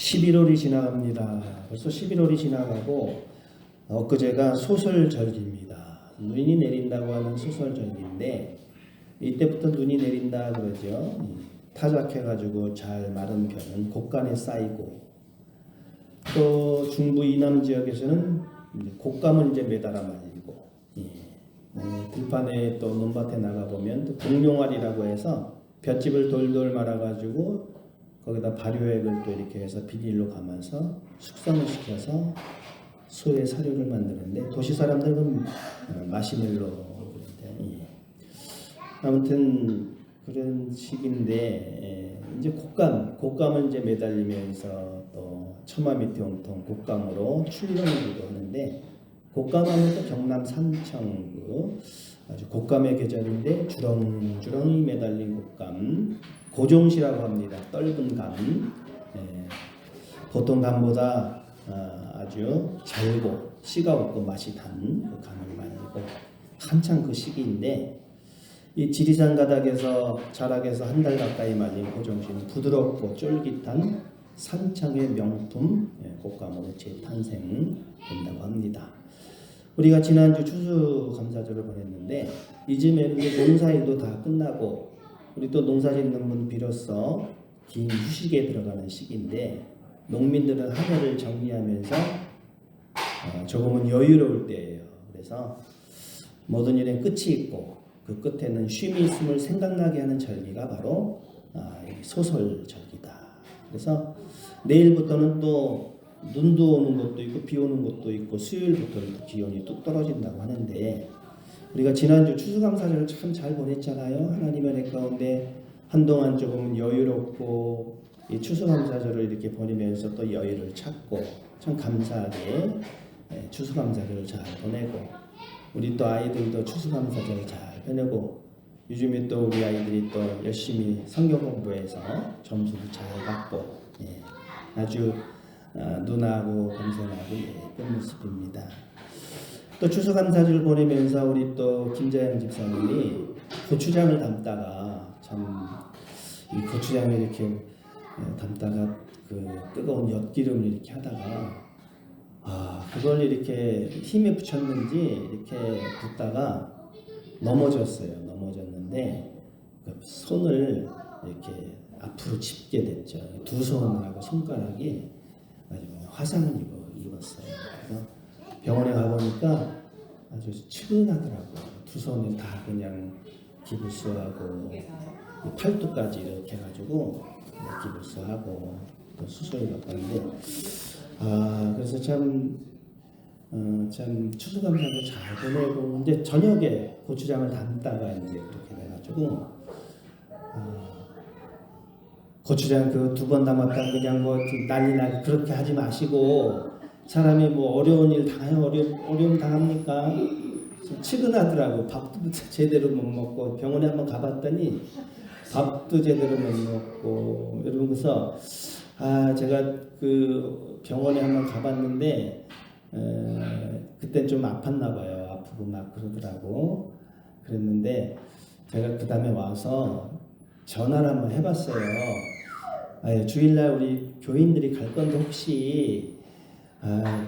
11월이 지나갑니다. 벌써 11월이 지나가고 엊그제가 소설절기입니다. 눈이 내린다고 하는 소설절기인데 이때부터 눈이 내린다 그러죠. 타작해가지고 잘 마른 벼는 곡간에 쌓이고 또 중부 이남 지역에서는 곡감을 이제 매달아 말리고 들판에 또 논밭에 나가 보면 또 공룡알이라고 해서 볏짚을 돌돌 말아가지고 거기다 발효액을 또 이렇게 해서 비닐로 감아서 숙성을 시켜서 소의 사료를 만드는데 도시 사람들은 마시멜로 그런데 아무튼 그런 시기인데 이제 곡감을 이제 매달리면서 또 처마 밑에 온통 곡감으로 출렁이기도 하는데 곡감하면 또 경남 산청 아주 곡감의 계절인데 주렁주렁이 매달린 곡감 고종시라고 합니다. 떫은 감. 보통 감보다 아주 잘고 씨가 없고 맛이 단 그 감을 말리고 한창 그 시기인데 이 지리산 가닥에서 자락에서 한 달 가까이 말린 고종시는 부드럽고 쫄깃한 산청의 명품 곡감으로 재탄생된다고 합니다. 우리가 지난주 추수감사절을 보냈는데 이쯤에는 농사일도 다 끝나고 우리 또 농사짓는 분 비로소 긴 휴식에 들어가는 시기인데 농민들은 한 해를 정리하면서 조금은 여유로울 때예요. 그래서 모든 일엔 끝이 있고 그 끝에는 쉼이 있음을 생각나게 하는 절기가 바로 소설절기다. 그래서 내일부터는 또 눈도 오는 것도 있고 비 오는 것도 있고 수요일부터는 기온이 뚝 떨어진다고 하는데 우리가 지난주 추수감사절을 참 잘 보냈잖아요. 하나님의 은혜 가운데 한동안 조금 여유롭고 이 추수감사절을 이렇게 보내면서 또 여유를 찾고 참 감사하게 추수감사절을 잘 보내고 우리 또 아이들도 추수감사절을 잘 보내고 요즘에 또 우리 아이들이 또 열심히 성경 공부해서 점수도 잘 받고 아주 누나하고 검색하고 예쁜 모습입니다. 또 추수감사절 보내면서 우리 또 김자영 집사님이 고추장을 담다가 참 이 고추장을 이렇게 담다가 그 뜨거운 엿기름을 이렇게 하다가 그걸 이렇게 힘에 붙였는지 이렇게 붓다가 넘어졌는데 그 손을 이렇게 앞으로 짚게 됐죠. 두 손하고 손가락이 아주 화상을 입었어요. 그래서 병원에 가보니까 아주 측은하더라고요. 두 손을 다 그냥 기부스하고 팔뚝까지 이렇게 해가지고 기부스하고 또 수술을 받았는데 그래서 참 추수감사를 잘 보내고 이제 저녁에 고추장을 담다가 이제 그렇게 돼가지고 고추장 그 두 번 담았다 그냥 뭐 난리 나게 그렇게 하지 마시고 사람이 뭐 어려운 일 어려움 당합니까? 치근하더라고. 밥도 제대로 못 먹고 병원에 한번 가봤더니 밥도 제대로 못 먹고 여러분 그래서 제가 그 병원에 한번 가봤는데 그때 좀 아팠나 봐요. 아프고 막 그러더라고. 그랬는데 제가 그 다음에 와서 전화를 한번 해봤어요. 주일날 우리 교인들이 갈 건데 혹시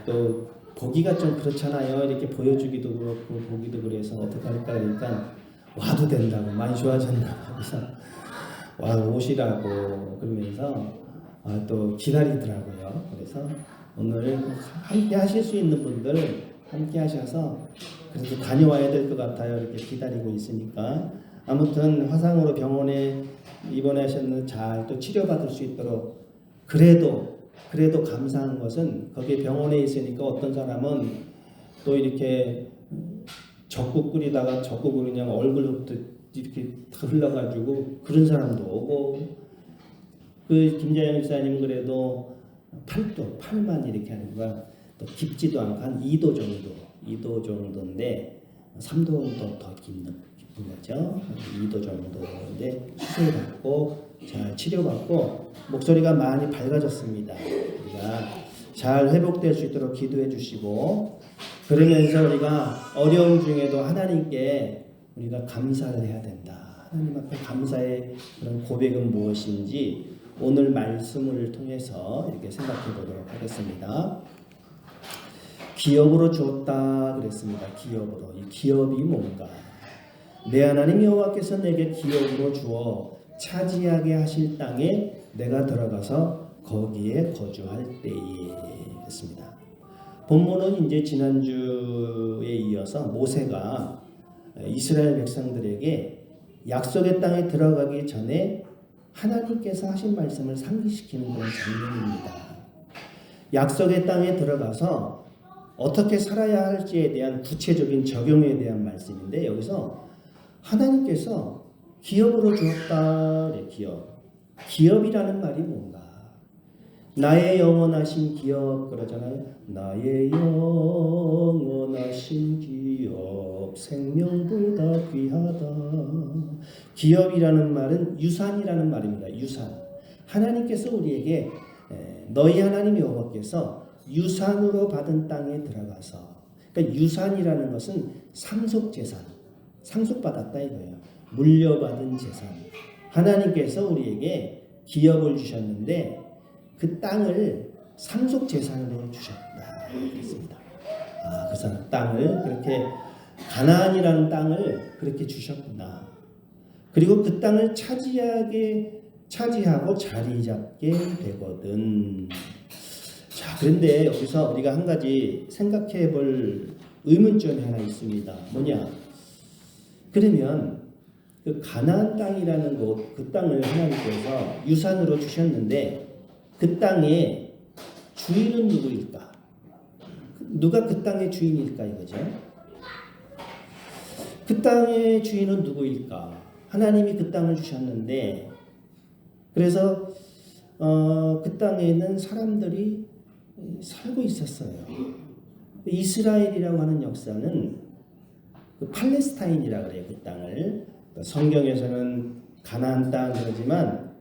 또 보기가 좀 그렇잖아요. 이렇게 보여주기도 그렇고 보기도 그래서 어떻게 할까 그러니까 와도 된다고 많이 좋아졌나 그래서 오시라고 그러면서 또 기다리더라고요. 그래서 오늘 함께 하실 수 있는 분들 함께 하셔서 그래도 다녀와야 될 것 같아요. 이렇게 기다리고 있으니까 아무튼 화상으로 병원에 입원하셨는데 잘 또 치료받을 수 있도록 그래도 감사한 것은 거기 병원에 있으니까 어떤 사람은 또 이렇게 젖국 끓이다가 젖국을 그냥 얼굴부터 이렇게 다 흘러가지고 그런 사람도 오고 그 김자영 집사님 그래도 팔만 이렇게 하는 거야. 또 깊지도 않고 한 2도 정도인데 3도는 더 깊은 거죠. 2도 정도인데 수술받고 잘 치료받고 목소리가 많이 밝아졌습니다. 우리가 잘 회복될 수 있도록 기도해 주시고 그러면서 우리가 어려움 중에도 하나님께 우리가 감사를 해야 된다. 하나님 앞에 감사의 그런 고백은 무엇인지 오늘 말씀을 통해서 이렇게 생각해 보도록 하겠습니다. 기업으로 주었다 그랬습니다. 기업으로. 이 기업이 뭔가? 내 하나님 여호와께서 내게 기업으로 주어 차지하게 하실 땅에 내가 들어가서 거기에 거주할 때에 그랬습니다. 본문은 이제 지난주에 이어서 모세가 이스라엘 백성들에게 약속의 땅에 들어가기 전에 하나님께서 하신 말씀을 상기시키는 그런 장면입니다. 약속의 땅에 들어가서 어떻게 살아야 할지에 대한 구체적인 적용에 대한 말씀인데 여기서 하나님께서 기업으로 주었다. 그래, 기업. 기업이라는 말이 뭔가? 나의 영원하신 기업 그러잖아요. 나의 영원하신 기업 생명보다 귀하다. 기업이라는 말은 유산이라는 말입니다. 유산. 하나님께서 우리에게 너희 하나님 여호와께서 유산으로 받은 땅에 들어가서 그러니까 유산이라는 것은 상속재산. 상속받았다 이거예요. 물려받은 재산. 하나님께서 우리에게 기업을 주셨는데 그 땅을 상속 재산으로 주셨다. 그랬습니다. 그 땅을 그렇게 가나안이라는 땅을 그렇게 주셨구나. 그리고 그 땅을 차지하고 자리 잡게 되거든. 자, 그런데 여기서 우리가 한 가지 생각해 볼 의문점이 하나 있습니다. 뭐냐? 그러면 그 가나안 땅이라는 곳, 그 땅을 하나님께서 유산으로 주셨는데 그 땅의 주인은 누구일까? 누가 그 땅의 주인일까 이거죠? 그 땅의 주인은 누구일까? 하나님이 그 땅을 주셨는데 그래서 그 땅에는 사람들이 살고 있었어요. 이스라엘이라고 하는 역사는 그 팔레스타인이라고 그래요. 그 땅을 성경에서는 가나안 땅 그러지만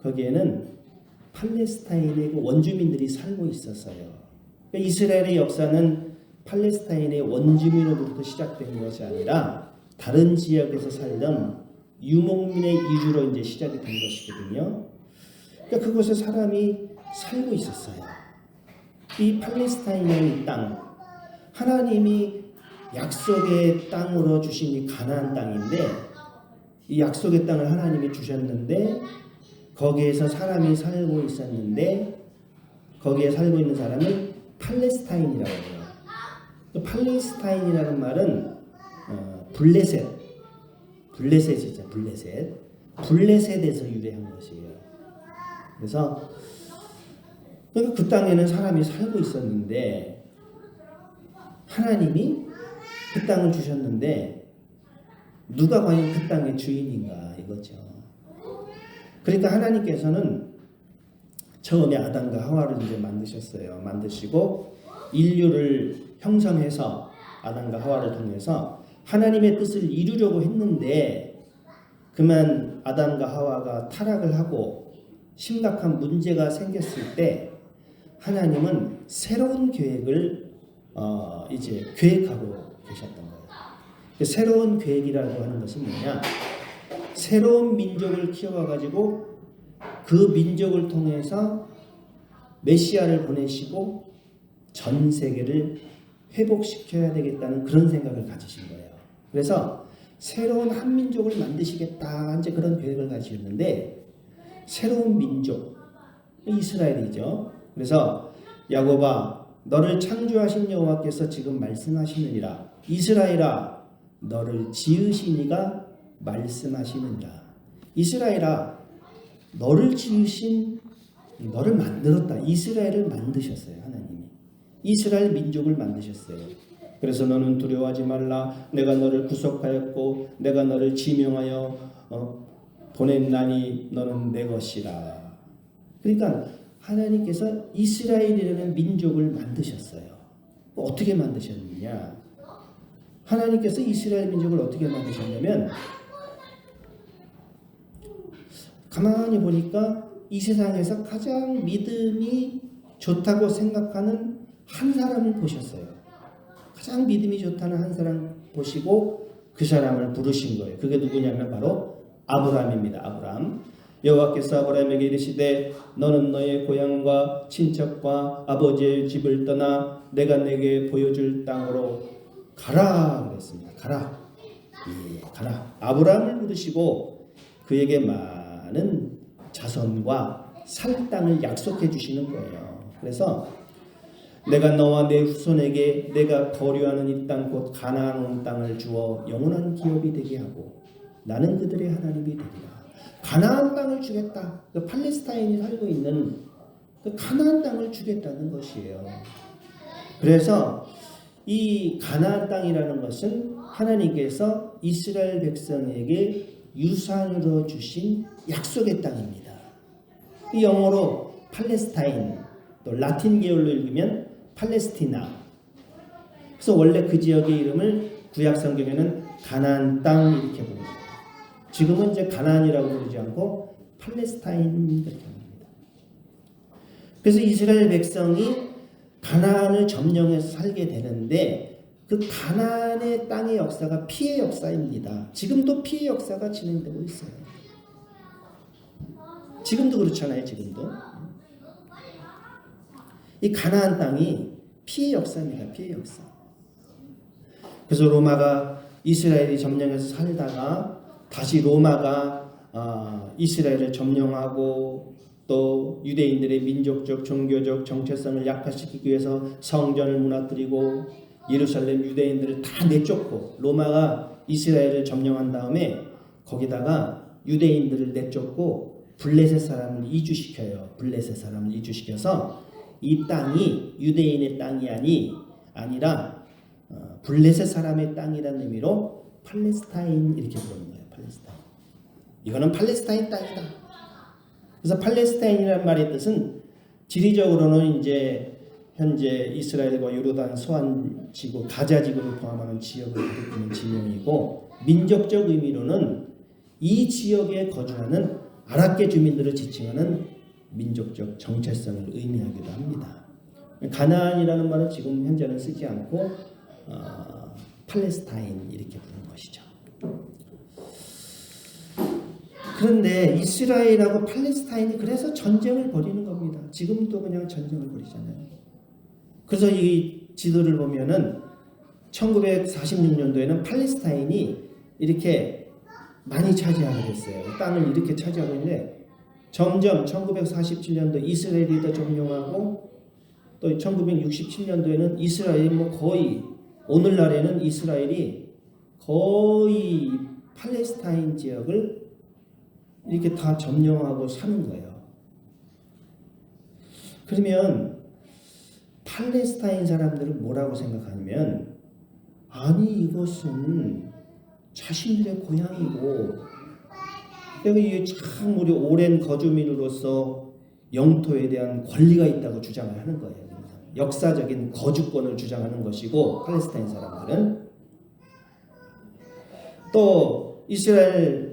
거기에는 팔레스타인의 그 원주민들이 살고 있었어요. 그러니까 이스라엘의 역사는 팔레스타인의 원주민으로부터 시작된 것이 아니라 다른 지역에서 살던 유목민의 이주로 이제 시작이 된 것이거든요. 그러니까 그곳에 사람이 살고 있었어요. 이 팔레스타인의 땅, 하나님이 약속의 땅으로 주신 이 가나안 땅인데 이 약속의 땅을 하나님이 주셨는데 거기에서 사람이 살고 있었는데 거기에 살고 있는 사람은 팔레스타인이라고 해요. 팔레스타인이라는 말은 블레셋이죠. 블레셋에서 유래한 것이에요. 그래서 그 땅에는 사람이 살고 있었는데 하나님이 그 땅을 주셨는데 누가 과연 그 땅의 주인인가 이거죠. 그러니까 하나님께서는 처음에 아담과 하와를 이제 만드셨어요. 만드시고 인류를 형성해서 아담과 하와를 통해서 하나님의 뜻을 이루려고 했는데 그만 아담과 하와가 타락을 하고 심각한 문제가 생겼을 때 하나님은 새로운 계획을 이제 계획하고 계셨던 거예요. 새로운 계획이라고 하는 것은 뭐냐? 새로운 민족을 키워가지고 그 민족을 통해서 메시아를 보내시고 전 세계를 회복시켜야 되겠다는 그런 생각을 가지신 거예요. 그래서 새로운 한 민족을 만드시겠다 이제 그런 계획을 가지셨는데 새로운 민족 이스라엘이죠. 그래서 야곱아 너를 창조하신 여호와께서 지금 말씀하시느니라 이스라엘아 너를 지으신 이가 말씀하시느니라. 이스라엘아 너를 지으신 너를 만들었다. 이스라엘을 만드셨어요. 하나님이 이스라엘 민족을 만드셨어요. 그래서 너는 두려워하지 말라. 내가 너를 구속하였고 내가 너를 지명하여 보냈나니 너는 내 것이라. 그러니까 하나님께서 이스라엘이라는 민족을 만드셨어요. 어떻게 만드셨느냐? 하나님께서 이스라엘 민족을 어떻게 만드셨냐면 가만히 보니까 이 세상에서 가장 믿음이 좋다고 생각하는 한 사람을 보셨어요. 가장 믿음이 좋다는 한 사람 보시고 그 사람을 부르신 거예요. 그게 누구냐면 바로 아브라함입니다. 아브라함. 여호와께서 아브라함에게 이르시되 너는 너의 고향과 친척과 아버지의 집을 떠나 내가 내게 보여줄 땅으로 가라 그랬습니다. 가라. 예, 가라. 아브라함을 부르시고 그에게 많은 자손과 살 땅을 약속해 주시는 거예요. 그래서 내가 너와 내 후손에게 내가 거류하는 이 땅 곧 가나안 온 땅을 주어 영원한 기업이 되게 하고 나는 그들의 하나님이 되리라. 가나안 땅을 주겠다. 그 팔레스타인이 살고 있는 그 가나안 땅을 주겠다는 것이에요. 그래서 이 가나안 땅이라는 것은 하나님께서 이스라엘 백성에게 유산으로 주신 약속의 땅입니다. 이 영어로 팔레스타인, 또 라틴 계열로 읽으면 팔레스티나. 그래서 원래 그 지역의 이름을 구약 성경에는 가나안 땅 이렇게 부릅니다. 지금은 이제 가나안이라고 부르지 않고 팔레스타인 이렇게 합니다. 그래서 이스라엘 백성이 가나안을 점령해서 살게 되는데 그 가나안의 땅의 역사가 피해 역사입니다. 지금도 피해 역사가 진행되고 있어요. 지금도 그렇잖아요. 지금도. 이 가나안 땅이 피해 역사입니다. 피해 역사. 그래서 로마가 이스라엘이 점령해서 살다가 다시 로마가 이스라엘을 점령하고 또 유대인들의 민족적 종교적 정체성을 약화시키기 위해서 성전을 무너뜨리고 예루살렘 유대인들을 다 내쫓고 로마가 이스라엘을 점령한 다음에 거기다가 유대인들을 내쫓고 블레셋 사람을 이주시켜요. 블레셋 사람을 이주시켜서 이 땅이 유대인의 땅이 아니라 블레셋 사람의 땅이라는 의미로 팔레스타인 이렇게 부르는 거예요. 팔레스타인. 이거는 팔레스타인 땅이다. 그래서 팔레스타인이라는 말의 뜻은 지리적으로는 이제 현재 이스라엘과 요르단 소환지구 가자지구를 포함하는 지역을 가리키는 지명이고 민족적 의미로는 이 지역에 거주하는 아랍계 주민들을 지칭하는 민족적 정체성을 의미하기도 합니다. 가나안이라는 말은 지금 현재는 쓰지 않고 팔레스타인 이렇게 부르는 것이죠. 그런데 이스라엘하고 팔레스타인이 그래서 전쟁을 벌이는 겁니다. 지금도 그냥 전쟁을 벌이잖아요. 그래서 이 지도를 보면은 1946년도에는 팔레스타인이 이렇게 많이 차지하게 됐어요. 땅을 이렇게 차지하고 있는데 점점 1947년도 이스라엘이 더 점령하고 또 1967년도에는 이스라엘이 거의 오늘날에는 이스라엘이 거의 팔레스타인 지역을 이렇게 다 점령하고 사는 거예요. 그러면 팔레스타인 사람들은 뭐라고 생각하냐면 아니 이것은 자신들의 고향이고 내가 이게 참 우리 오랜 거주민으로서 영토에 대한 권리가 있다고 주장을 하는 거예요. 역사적인 거주권을 주장하는 것이고 팔레스타인 사람들은 또 이스라엘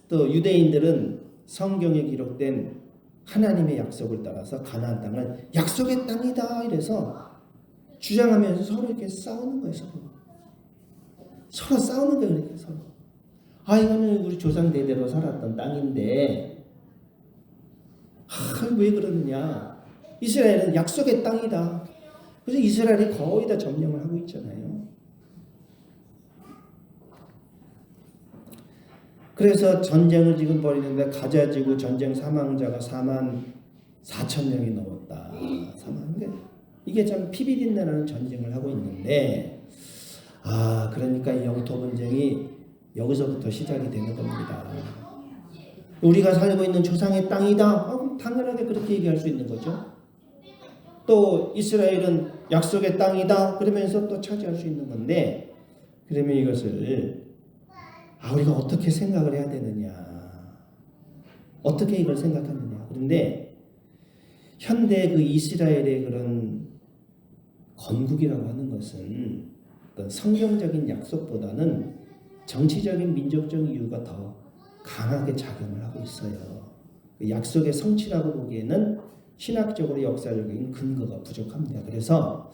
또 유대인들은 성경에 기록된 하나님의 약속을 따라서 가나안 땅을 약속의 땅이다 이래서 주장하면서 서로 이렇게 싸우는 거예요. 서로 싸우는 거예요. 그러니까 서로. 이거는 우리 조상 대대로 살았던 땅인데 왜 그러느냐. 이스라엘은 약속의 땅이다. 그래서 이스라엘이 거의 다 점령을 하고 있잖아요. 그래서 전쟁을 지금 벌이는데 가자지구 전쟁 사망자가 44,000명이 넘었다. 이게 참 피비린내라는 전쟁을 하고 있는데 그러니까 이 영토 분쟁이 여기서부터 시작이 되는 겁니다. 우리가 살고 있는 조상의 땅이다. 당연하게 그렇게 얘기할 수 있는 거죠. 또 이스라엘은 약속의 땅이다. 그러면서 또 차지할 수 있는 건데 그러면 이것을 우리가 어떻게 생각을 해야 되느냐. 어떻게 이걸 생각하느냐. 그런데 현대 그 이스라엘의 그런 건국이라고 하는 것은 어떤 성경적인 약속보다는 정치적인 민족적 이유가 더 강하게 작용을 하고 있어요. 그 약속의 성취라고 보기에는 신학적으로 역사적인 근거가 부족합니다. 그래서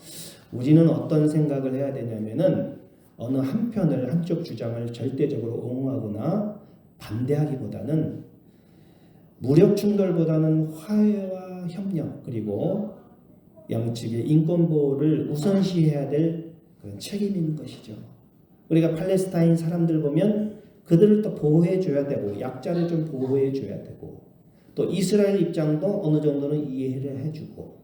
우리는 어떤 생각을 해야 되냐면은 어느 한쪽 주장을 절대적으로 옹호하거나 반대하기보다는 무력 충돌보다는 화해와 협력 그리고 양측의 인권 보호를 우선시해야 될 그런 책임이 있는 것이죠. 우리가 팔레스타인 사람들 보면 그들을 또 보호해 줘야 되고 약자를 좀 보호해 줘야 되고 또 이스라엘 입장도 어느 정도는 이해를 해주고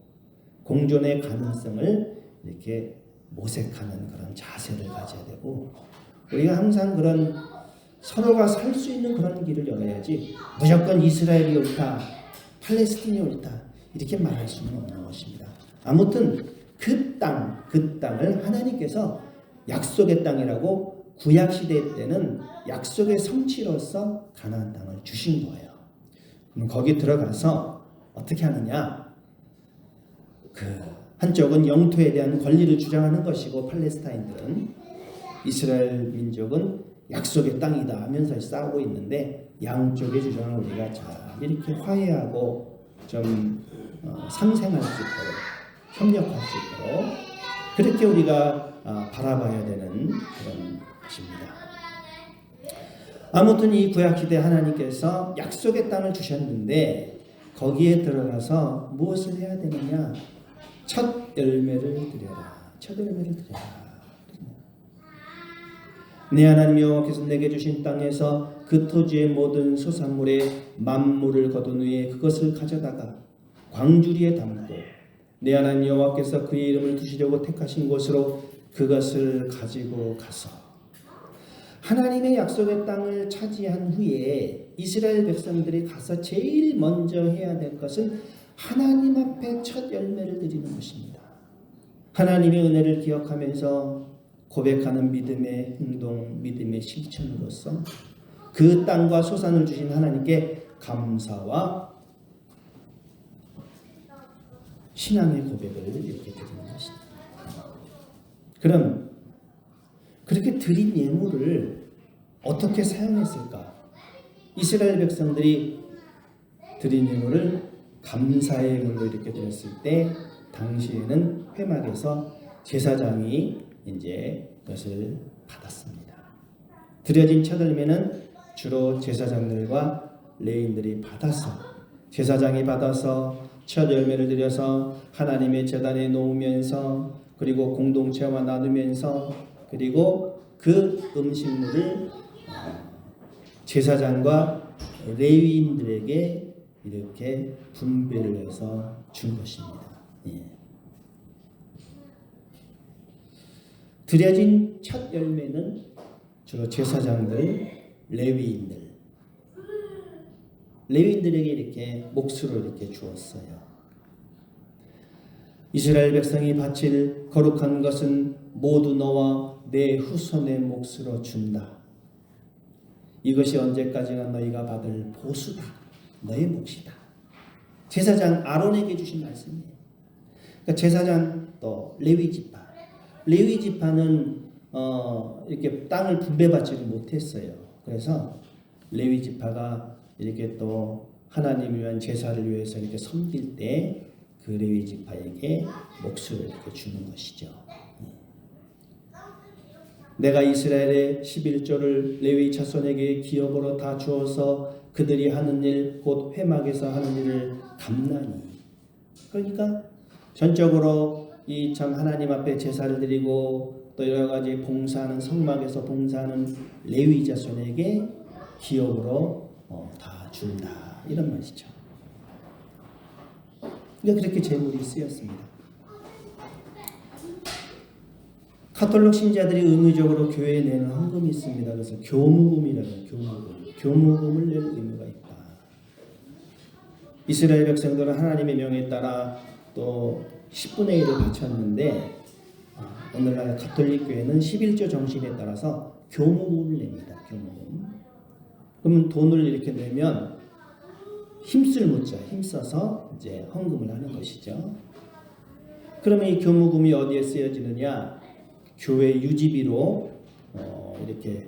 공존의 가능성을 이렇게 모색하는 그런 자세를 가져야 되고 우리가 항상 그런 서로가 살 수 있는 그런 길을 열어야지 무조건 이스라엘이 옳다, 팔레스틴이 옳다 이렇게 말할 수는 없는 것입니다. 아무튼 그 땅을 하나님께서 약속의 땅이라고 구약시대 때는 약속의 성취로서 가나안 땅을 주신 거예요. 그럼 거기 들어가서 어떻게 하느냐? 한쪽은 영토에 대한 권리를 주장하는 것이고 팔레스타인들은 이스라엘 민족은 약속의 땅이다 하면서 싸우고 있는데 양쪽의 주장을 우리가 잘 이렇게 화해하고 좀 상생할 수 있도록 협력할 수 있도록 그렇게 우리가 바라봐야 되는 그런 것입니다. 아무튼 이 구약시대 하나님께서 약속의 땅을 주셨는데 거기에 들어가서 무엇을 해야 되느냐? 첫 열매를 드려라. 첫 열매를 드려라. 내 하나님 여호와께서 내게 주신 땅에서 그 토지의 모든 소산물에 만물을 거둔 후에 그것을 가져다가 광주리에 담고 내 하나님 여호와께서 그의 이름을 두시려고 택하신 곳으로 그것을 가지고 가서 하나님의 약속의 땅을 차지한 후에 이스라엘 백성들이 가서 제일 먼저 해야 될 것은 하나님 앞에 첫 열매를 드리는 것입니다. 하나님의 은혜를 기억하면서 고백하는 믿음의 행동, 믿음의 실천으로서 그 땅과 소산을 주신 하나님께 감사와 신앙의 고백을 이렇게 드리는 것입니다. 그럼 그렇게 드린 예물을 어떻게 사용했을까? 이스라엘 백성들이 드린 예물을 감사의 예물로 이렇게 드렸을 때 당시에는 회막에서 제사장이 이제 그것을 받았습니다. 드려진 첫 열매는 주로 제사장들과 레위인들이 받아서 제사장이 받아서 첫 열매를 드려서 하나님의 제단에 놓으면서 그리고 공동체와 나누면서 그리고 그 음식물을 제사장과 레위인들에게 이렇게 분배를 해서 준 것입니다. 예. 드려진 첫 열매는 주로 제사장들, 레위인들에게 이렇게 몫으로 이렇게 주었어요. 이스라엘 백성이 바칠 거룩한 것은 모두 너와 내 후손의 몫으로 준다. 이것이 언제까지나 너희가 받을 보수다. 너의 몫이다. 제사장 아론에게 주신 말씀이에요. 그러니까 제사장 또 레위 지파. 레위 지파는 이렇게 땅을 분배받지를 못했어요. 그래서 레위 지파가 이렇게 또 하나님을 위한 제사를 위해서 이렇게 섬길 때 그 레위 지파에게 몫을 이렇게 주는 것이죠. 내가 이스라엘의 11조를 레위 자손에게 기업으로 다 주어서 그들이 하는 일 곧 회막에서 하는 일을 감나니. 그러니까 전적으로 이 참 하나님 앞에 제사를 드리고 또 여러 가지 봉사하는 성막에서 봉사하는 레위 자손에게 기업으로 다 준다 이런 말이죠. 그러니까 그렇게 제물이 쓰였습니다. 카톨릭 신자들이 의무적으로 교회에 내는 헌금이 있습니다. 그래서 교무금이라는 교무금을 낼 의무가 있다. 이스라엘 백성들은 하나님의 명에 따라 또 10분의 1을 바쳤는데 오늘날 가톨릭 교회는 11조 정신에 따라서 교무금을 냅니다. 교무금. 그러면 돈을 이렇게 내면 힘써서 이제 헌금을 하는 것이죠. 그러면 이 교무금이 어디에 쓰여지느냐? 교회 유지비로 이렇게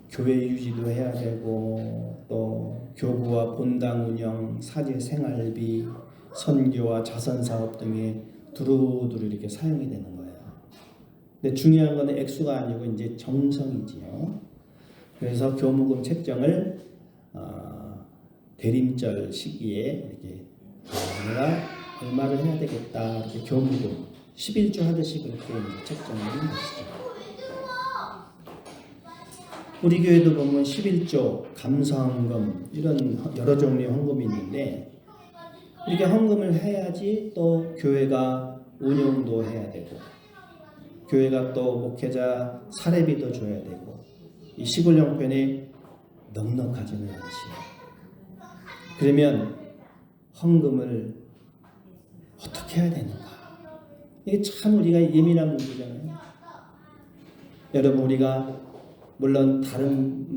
교회 유지도 해야 되고 또 교구와 본당 운영, 사제 생활비, 선교와 자선 사업 등에 두루두루 이렇게 사용이 되는 거예요. 근데 중요한 거는 액수가 아니고 이제 정성이지요. 그래서 교무금 책정을 대림절 시기에 이렇게 내가 얼마를 해야 되겠다 이렇게 교무금 11조 하듯이 그렇게 책정을 한 것이죠. 우리 교회도 보면 11조, 감사헌금 이런 여러 종류의 헌금이 있는데 이렇게 헌금을 해야지 또 교회가 운영도 해야 되고 교회가 또 목회자 사례비도 줘야 되고 이 시골 형편이 넉넉하지는 않지요. 그러면 헌금을 어떻게 해야 되는가? 이게 참 우리가 예민한 문제잖아요. 여러분 우리가 물론 다른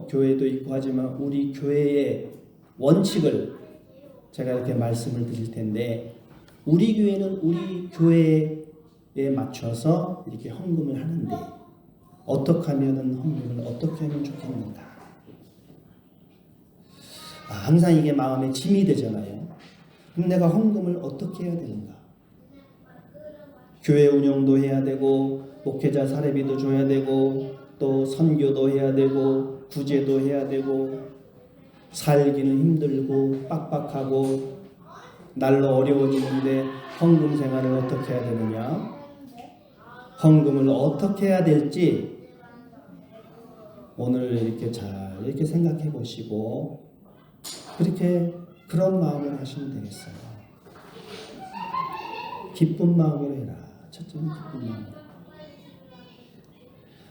교회도 있고 하지만 우리 교회의 원칙을 제가 이렇게 말씀을 드릴 텐데 우리 교회는 우리 교회에 맞춰서 이렇게 헌금을 하는데 어떻게 하면은 헌금을 어떻게 하면 좋겠는가? 항상 이게 마음에 짐이 되잖아요. 그럼 내가 헌금을 어떻게 해야 되는가? 교회 운영도 해야 되고 목회자 사례비도 줘야 되고 또 선교도 해야 되고 구제도 해야 되고 살기는 힘들고 빡빡하고 날로 어려워지는데 헌금 생활을 어떻게 해야 되느냐? 헌금을 어떻게 해야 될지 오늘 이렇게 잘 이렇게 생각해 보시고 그렇게 그런 마음을 하시면 되겠어요. 기쁜 마음으로 해라. 첫째는 기쁜 마음으로.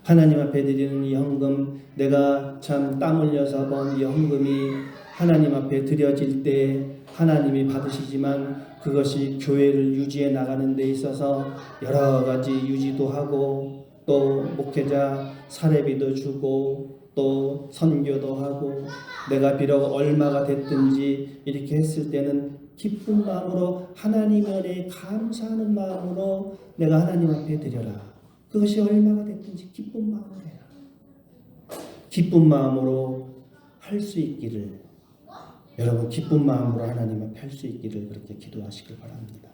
하나님 앞에 드리는 이 헌금, 내가 참 땀 흘려서 번 이 헌금이 하나님 앞에 드려질 때 하나님이 받으시지만 그것이 교회를 유지해 나가는 데 있어서 여러 가지 유지도 하고 또 목회자 사례비도 주고 또 선교도 하고 내가 비록 얼마가 됐든지 이렇게 했을 때는 기쁜 마음으로 하나님 은혜에 감사하는 마음으로 내가 하나님 앞에 드려라. 그것이 얼마가 됐든지 기쁜 마음으로 해라. 기쁜 마음으로 할 수 있기를 여러분 기쁜 마음으로 하나님 앞에 할 수 있기를 그렇게 기도하시길 바랍니다.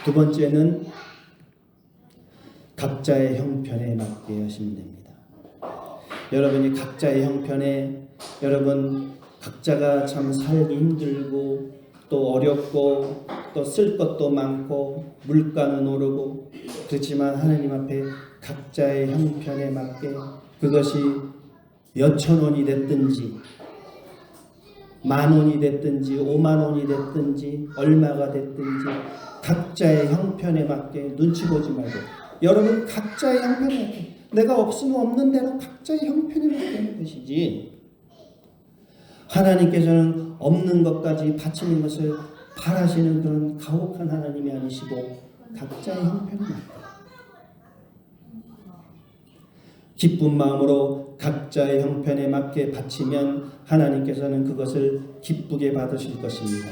두 번째는 각자의 형편에 맞게 하시면 됩니다. 여러분이 각자의 형편에 여러분 각자가 참 살기 힘들고 또 어렵고 또 쓸 것도 많고 물가는 오르고 그렇지만 하나님 앞에 각자의 형편에 맞게 그것이 몇천 원이 됐든지 10,000원이 됐든지 50,000원이 됐든지 얼마가 됐든지 각자의 형편에 맞게 눈치 보지 말고 여러분 각자의 형편에 맞게 내가 없으면 없는 대로 각자의 형편에 맞게 하는 것이지 하나님께서는 없는 것까지 바치는 것을 바라시는 그런 가혹한 하나님이 아니시고 각자의 형편에 맞게 기쁜 마음으로 각자의 형편에 맞게 바치면 하나님께서는 그것을 기쁘게 받으실 것입니다.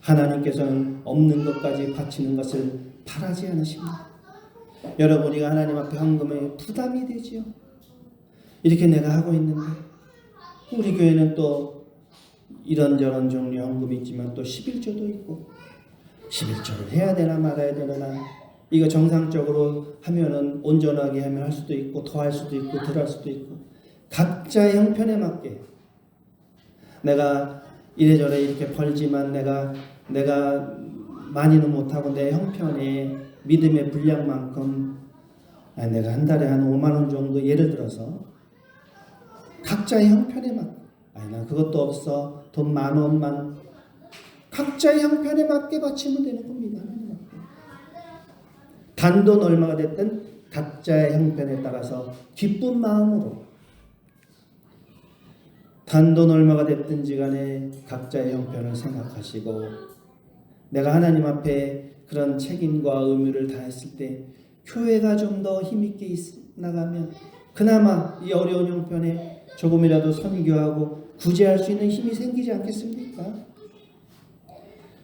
하나님께서는 없는 것까지 바치는 것을 바라지 않으십니다. 여러분 우리가 하나님 앞에 헌금에 부담이 되지요. 이렇게 내가 하고 있는데 우리 교회는 또 이런저런 종류의 헌금이 있지만 또 11조도 있고 11조를 해야 되나 말아야 되나 이거 정상적으로 하면은 온전하게 하면 할 수도 있고 더 할 수도 있고 덜 할 수도 있고 각자의 형편에 맞게 내가 이래저래 이렇게 벌지만 내가 많이는 못하고 내 형편에 믿음의 분량만큼 내가 한 달에 한 5만 원 정도 예를 들어서 각자의 형편에 맞게 나 그것도 없어 돈 10,000원만 각자의 형편에 맞게 바치면 되는 겁니다. 단돈 얼마가 됐든 각자의 형편에 따라서 기쁜 마음으로 단돈 얼마가 됐든지 간에 각자의 형편을 생각하시고 내가 하나님 앞에 그런 책임과 의무를 다했을 때 교회가 좀 더 힘있게 나가면 그나마 이 어려운 형편에 조금이라도 선교하고 구제할 수 있는 힘이 생기지 않겠습니까?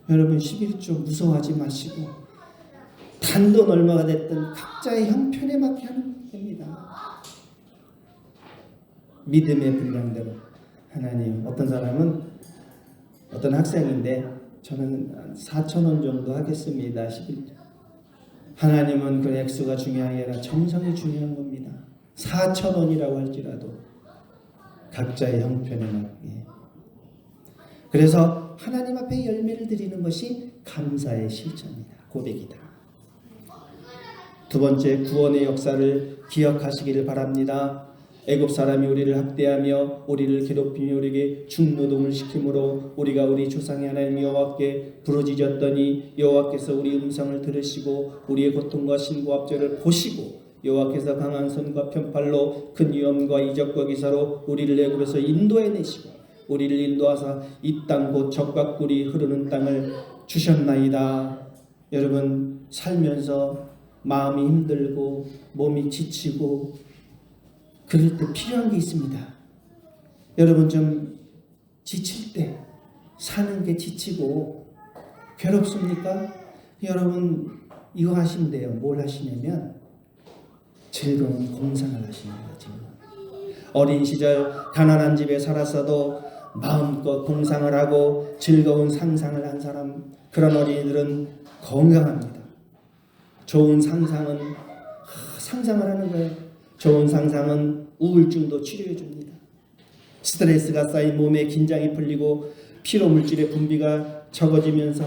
여러분 11조 무서워하지 마시고 단돈 얼마가 됐든 각자의 형편에 맞게 하는 겁니다. 믿음의 분량대로 하나님 어떤 사람은 어떤 학생인데 저는 4,000원 정도 하겠습니다. 11조 하나님은 그 액수가 중요한 게 아니라 정성이 중요한 겁니다. 4,000원이라고 할지라도 각자의 형편에 맞게 그래서 하나님 앞에 열매를 드리는 것이 감사의 실천이다. 고백이다. 두 번째, 구원의 역사를 기억하시기를 바랍니다. 애굽 사람이 우리를 학대하며 우리를 괴롭히며 우리에게 중노동을 시키므로 우리가 우리 조상의 하나님 여호와께 부르짖었더니 여호와께서 우리 음성을 들으시고 우리의 고통과 신고 압제를 보시고 여호와께서 강한 손과 편팔로 큰 위엄과 이적과 기사로 우리를 애굽에서 인도해내시고 우리를 인도하사 이 땅 곧 젖과 꿀이 흐르는 땅을 주셨나이다. 여러분, 살면서 마음이 힘들고 몸이 지치고 그럴 때 필요한 게 있습니다. 여러분, 좀 지칠 때, 사는 게 지치고 괴롭습니까? 여러분, 이거 하시면 돼요. 뭘 하시냐면 즐거운 공상을 하시는 거죠. 어린 시절 가난한 집에 살았어도 마음껏 공상을 하고 즐거운 상상을 한 사람, 그런 어린이들은 건강합니다. 좋은 상상은 상상을 하는 거예요. 좋은 상상은 우울증도 치료해 줍니다. 스트레스가 쌓인 몸에 긴장이 풀리고 피로 물질의 분비가 적어지면서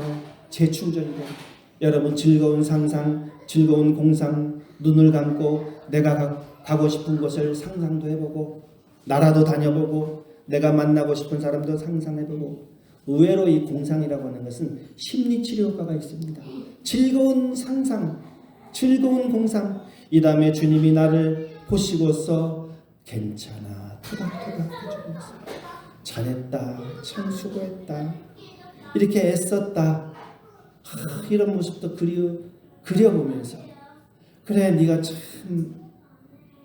재충전이 됩니다. 여러분, 즐거운 상상, 즐거운 공상, 눈을 감고 내가 가고 싶은 곳을 상상도 해보고 나라도 다녀보고 내가 만나고 싶은 사람도 상상해보고, 의외로 이 공상이라고 하는 것은 심리치료 효과가 있습니다. 즐거운 상상, 즐거운 공상, 이 다음에 주님이 나를 보시고서 괜찮아, 토닥토닥 해주면서 잘했다, 참 수고했다, 이렇게 애썼다, 이런 모습도 그려보면서 그래, 네가 참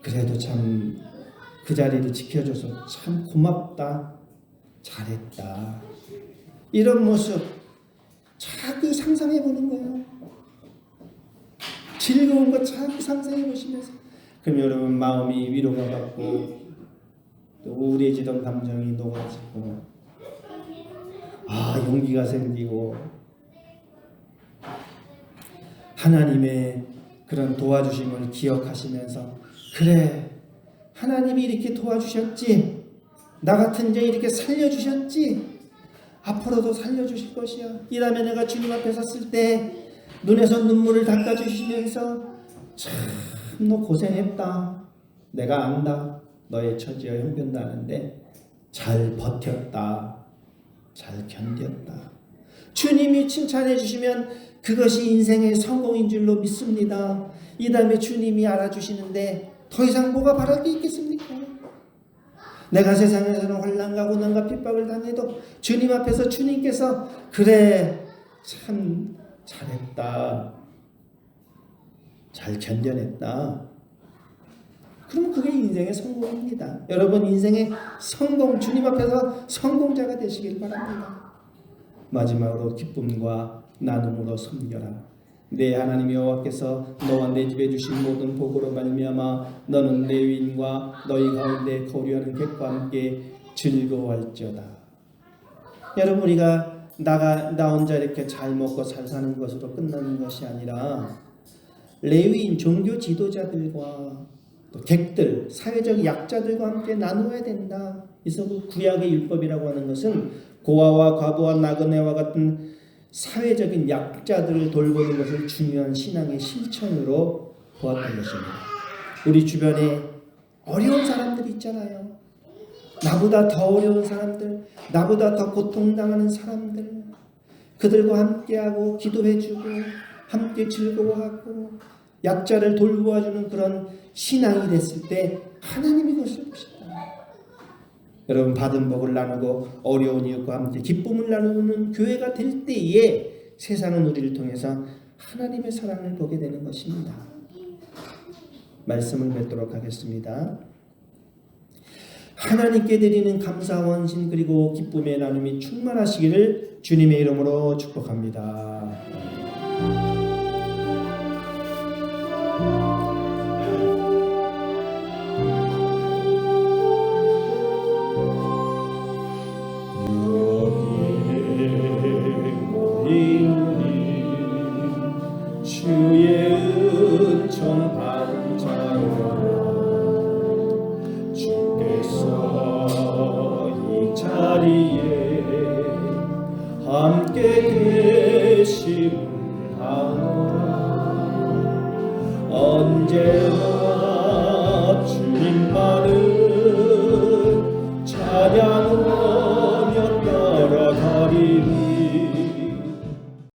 그래도 참 그 자리를 지켜줘서 참 고맙다, 잘했다, 이런 모습 자꾸 상상해보는 거예요. 즐거운 거 자꾸 상상해보시면서, 그럼 여러분 마음이 위로가 받고 또 우울해지던 감정이 녹아지고 용기가 생기고 하나님의 그런 도와주심을 기억하시면서, 그래, 하나님이 이렇게 도와주셨지, 나 같은 자 이렇게 살려주셨지, 앞으로도 살려주실 것이야. 이 다음에 내가 주님 앞에 섰을 때 눈에서 눈물을 닦아주시면서 참 너 고생했다, 내가 안다, 너의 처지와 형편도 아는데 잘 버텼다, 잘 견뎠다, 주님이 칭찬해 주시면 그것이 인생의 성공인 줄로 믿습니다. 이 다음에 주님이 알아주시는데 더 이상 뭐가 바랄 게 있겠습니까? 내가 세상에서는 환난과 고난과 핍박을 당해도 주님 앞에서 주님께서 그래, 참 잘했다, 잘 견뎌냈다, 그럼 그게 인생의 성공입니다. 여러분, 인생의 성공, 주님 앞에서 성공자가 되시길 바랍니다. 마지막으로 기쁨과 나눔으로 섬겨라. 내 하나님 여호와께서 너와 내 집에 주신 모든 복으로 말미암아 너는 레위인과 너희 가운데 거류하는 객과 함께 즐거워할지어다. 여러분, 우리가 나 혼자 이렇게 잘 먹고 잘 사는 것으로 끝나는 것이 아니라 레위인 종교 지도자들과 또 객들, 사회적 약자들과 함께 나누어야 된다. 그래서 구약의 율법이라고 하는 것은 고아와 과부와 나그네와 같은 사회적인 약자들을 돌보는 것을 중요한 신앙의 실천으로 보았던 것입니다. 우리 주변에 어려운 사람들이 있잖아요. 나보다 더 어려운 사람들, 나보다 더 고통당하는 사람들, 그들과 함께하고 기도해주고 함께 즐거워하고 약자를 돌보아주는 그런 신앙이 됐을 때 하나님이 그것을 보신다. 여러분, 받은 복을 나누고 어려운 이웃과 함께 기쁨을 나누는 교회가 될 때에 세상은 우리를 통해서 하나님의 사랑을 보게 되는 것입니다. 말씀을 맺도록 하겠습니다. 하나님께 드리는 감사 원신 그리고 기쁨의 나눔이 충만하시기를 주님의 이름으로 축복합니다. 주의 은총 받은 자여, 주께서 이 자리에 함께 계심을 하노라. 언제나